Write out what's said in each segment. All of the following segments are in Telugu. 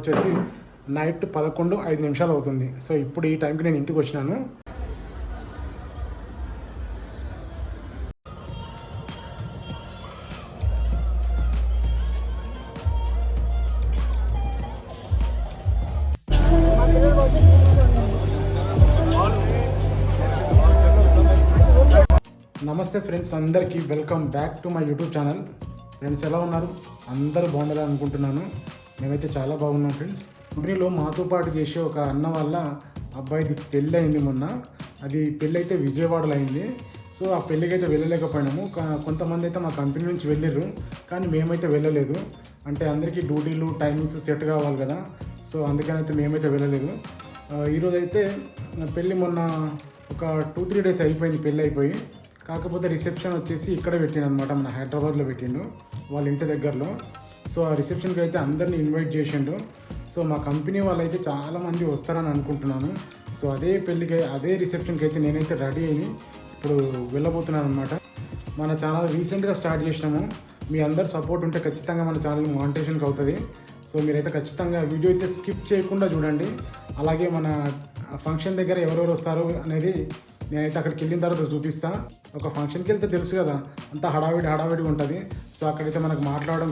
వచ్చేసి నైట్ 11:05 అవుతుంది. సో ఇప్పుడు ఈ టైంకి నేను ఇంటికి వచ్చినాను. నమస్తే ఫ్రెండ్స్, అందరికీ welcome back to my YouTube channel. Friends ఎలా ఉన్నారు? అందరూ బాగుండాలని అనుకుంటున్నాను. మేమైతే చాలా బాగున్నాం ఫ్రెండ్స్. కంపెనీలో మాతో పాటు చేసే ఒక అన్న వాళ్ళ అబ్బాయిది పెళ్ళి అయింది మొన్న. అది పెళ్ళి అయితే విజయవాడలో అయింది. సో ఆ పెళ్ళికి అయితే వెళ్ళలేకపోయినాము. కొంతమంది అయితే మా కంపెనీ నుంచి వెళ్ళిర్రు, కానీ మేమైతే వెళ్ళలేదు. అంటే అందరికీ డ్యూటీలు టైమింగ్స్ సెట్ కావాలి కదా, సో అందుకని అయితే మేమైతే వెళ్ళలేదు. ఈరోజు అయితే పెళ్ళి మొన్న ఒక 2-3 డేస్ అయిపోయింది పెళ్ళి అయిపోయి. కాకపోతే రిసెప్షన్ వచ్చేసి ఇక్కడ పెట్టిండు అనమాట, మన హైదరాబాద్లో పెట్టిండు వాళ్ళ ఇంటి దగ్గరలో. సో ఆ రిసెప్షన్కి అయితే అందరినీ ఇన్వైట్ చేసిండు. సో మా కంపెనీ వాళ్ళు అయితే చాలామంది వస్తారని అనుకుంటున్నాను. సో అదే పెళ్ళికి అదే రిసెప్షన్కి అయితే నేనైతే రెడీ అయ్యి ఇప్పుడు వెళ్ళబోతున్నాను అనమాట. మన ఛానల్ రీసెంట్గా స్టార్ట్ చేసినాము. మీ అందరు సపోర్ట్ ఉంటే ఖచ్చితంగా మన ఛానల్ మానిటైజేషన్కి అవుతుంది. సో మీరైతే ఖచ్చితంగా వీడియో అయితే స్కిప్ చేయకుండా చూడండి. అలాగే మన ఫంక్షన్ దగ్గర ఎవరెవరు వస్తారు అనేది నేనైతే అక్కడికి వెళ్ళిన తర్వాత చూపిస్తాను. ఒక ఫంక్షన్కి వెళ్తే తెలుసు కదా, అంతా హడావిడిగా ఉంటుంది. సో అక్కడైతే మనకు మాట్లాడడం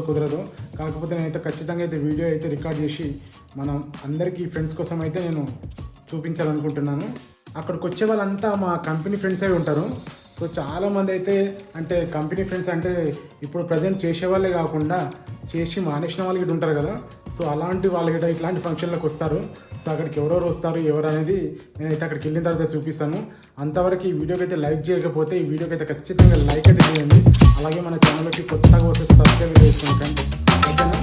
కుదరదో. కాకపోతే నేనైతే ఖచ్చితంగా అయితే వీడియో అయితే రికార్డ్ చేసి మనం అందరికీ ఫ్రెండ్స్ కోసం అయితే నేను చూపించాలనుకుంటున్నాను. అక్కడికి వచ్చే వాళ్ళంతా మా కంపెనీ ఫ్రెండ్స్ అయి ఉంటారు. సో చాలామంది అయితే అంటే కంపెనీ ఫ్రెండ్స్ అంటే ఇప్పుడు ప్రజెంట్ చేసేవాళ్ళే కాకుండా చేసి మానేసిన వాళ్ళు గిట్ట ఉంటారు కదా. సో అలాంటి వాళ్ళు గిట్ట ఇట్లాంటి ఫంక్షన్లకు వస్తారు. సో అక్కడికి ఎవరెవరు వస్తారు ఎవరు అనేది నేనైతే అక్కడికి వెళ్ళిన తర్వాత చూపిస్తాను. అంతవరకు ఈ వీడియోకి అయితే లైక్ చేయకపోతే ఈ వీడియోకి అయితే ఖచ్చితంగా లైక్ అయితే చేయండి. అలాగే మన ఛానల్కి కొత్తగా వస్తే సబ్స్క్రైబ్ చేసుకోండి. ఓకేనా?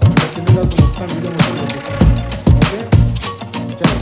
అక్కడికి వెళ్ళిన తర్వాత మొత్తం వీడియో మొత్తం చూపిస్తాను. ఓకే, చలో.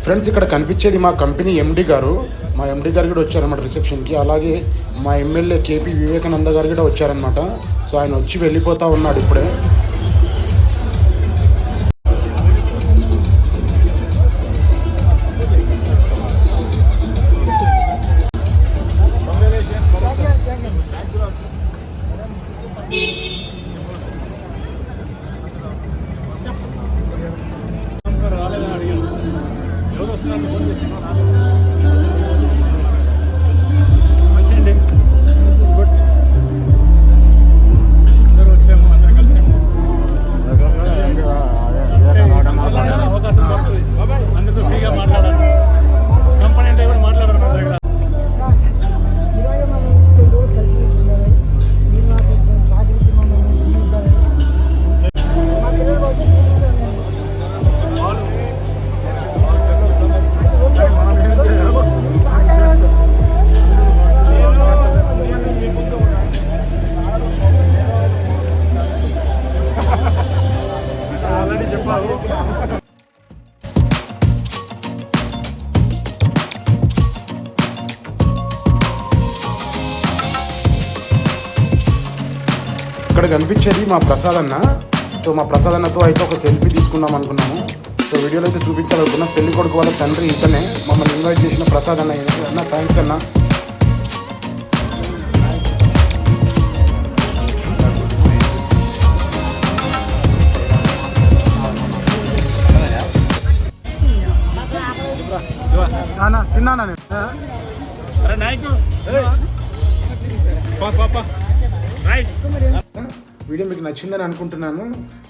ఫ్రెండ్స్ ఇక్కడ కనిపించేది మా కంపెనీ ఎండి గారు. మా ఎండి గారు కూడా వచ్చారన్నమాట రిసెప్షన్కి. అలాగే మా ఎమ్మెల్యే కేపీ వివేకానంద గారు కూడా వచ్చారనమాట. సో ఆయన వచ్చి వెళ్ళిపోతూ ఉన్నాడు ఇప్పుడే. ఇక్కడ కనిపించేది మా ప్రసాద్ అన్న. సో మా ప్రసాద్ అన్నతో అయితే ఒక సెల్ఫీ తీసుకుందాం అనుకున్నాము. సో వీడియోలో అయితే చూపించాలనుకున్నా. పెళ్లి కొడుకు వాళ్ళ తండ్రి ఇతనే మమ్మల్ని ఇన్వైట్ చేసిన ప్రసాద్ అన్న. అన్న థ్యాంక్స్ అన్న. తిన్నానా వీడియో మీకు నచ్చిందని అనుకుంటున్నాను.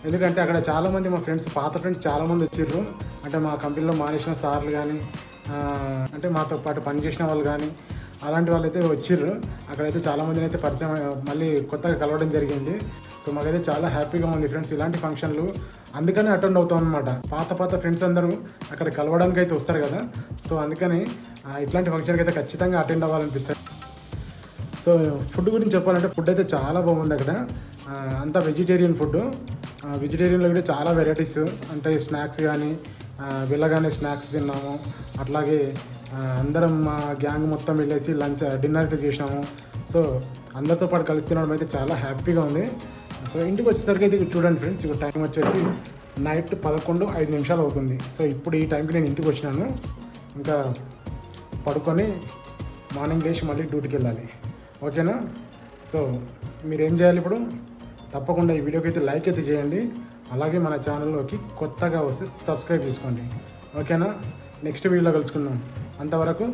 ఎందుకంటే అక్కడ చాలామంది మా ఫ్రెండ్స్, పాత ఫ్రెండ్స్ చాలామంది వచ్చారు. అంటే మా కంపెనీలో మానేసిన సార్లు కానీ, అంటే మాతో పాటు పనిచేసిన వాళ్ళు కానీ, అలాంటి వాళ్ళు అయితే వచ్చిర్రు. అక్కడైతే చాలామందిని అయితే పరిచయం, మళ్ళీ కొత్తగా కలవడం జరిగింది. సో మాకైతే చాలా హ్యాపీగా ఉంది ఫ్రెండ్స్ ఇలాంటి ఫంక్షన్లు. అందుకని అటెండ్ అవుతాం అనమాట. పాత ఫ్రెండ్స్ అందరూ అక్కడ కలవడానికి అయితే వస్తారు కదా. సో అందుకని ఇట్లాంటి ఫంక్షన్కి అయితే ఖచ్చితంగా అటెండ్ అవ్వాలనిపిస్తుంది. సో ఫుడ్ గురించి చెప్పాలంటే ఫుడ్ అయితే చాలా బాగుంది అక్కడ. అంతా వెజిటేరియన్ ఫుడ్. వెజిటేరియన్లో కూడా చాలా వెరైటీస్, అంటే స్నాక్స్ కానీ వెళ్ళగానే స్నాక్స్ తిన్నాము. అట్లాగే అందరం మా గ్యాంగ్ మొత్తం వెళ్ళేసి డిన్నర్ అయితే చేసినాము. సో అందరితో పాటు కలిసి తినడం అయితే చాలా హ్యాపీగా ఉంది. సో ఇంటికి వచ్చేసరికి అయితే చూడండి ఫ్రెండ్స్, ఇప్పుడు టైం వచ్చేసి నైట్ 11:05 అవుతుంది. సో ఇప్పుడు ఈ టైంకి నేను ఇంటికి వచ్చినాను. ఇంకా పడుకొని మార్నింగ్ లేచి మళ్ళీ డ్యూటీకి వెళ్ళాలి. ఓకేనా? సో మీరేం చేయాలి ఇప్పుడు? తప్పకుండా ఈ వీడియోకి అయితే లైక్ అయితే చేయండి. అలాగే మన ఛానల్లోకి కొత్తగా వస్తే సబ్స్క్రైబ్ చేసుకోండి. ఓకేనా? నెక్స్ట్ వీడియోలో కలుసుకుందాం. అంతవరకు